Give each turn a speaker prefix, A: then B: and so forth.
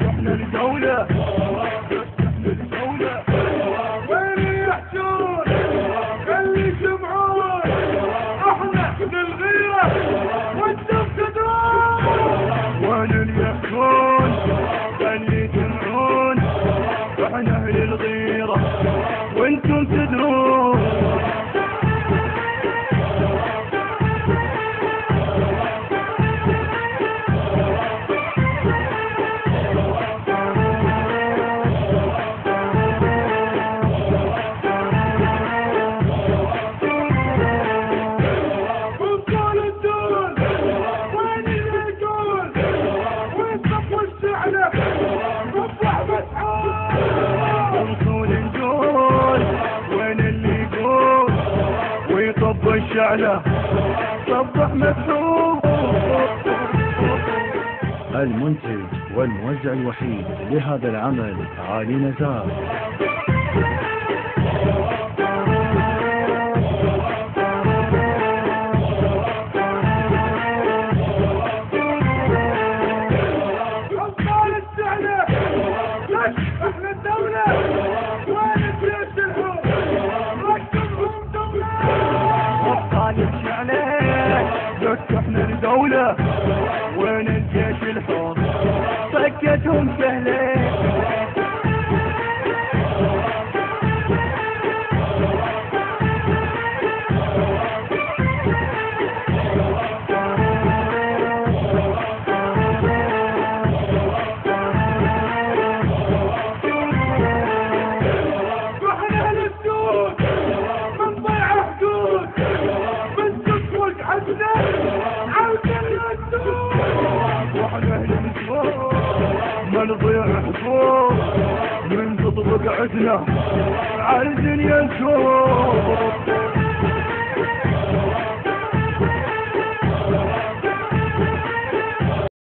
A: احنا الدولة وين يحجون اللي يسمعون احنا للغيرة وانتم تدرون وين اللي يحجون اللي يسمعون احنا للغيرة وانتم تدرون طب الشعلة صبح مفتوح.
B: المنتج والموزع الوحيد لهذا العمل علي نزار.
A: أبطال الشعلة احنا الدولة وين الجيش الحر ركبهم دولة أبطال الشعلة احنا الدولة وين الجيش الحر سكتهم سهلة ما نضيع حقوق من تطبق عدنا على الدنيا نشوف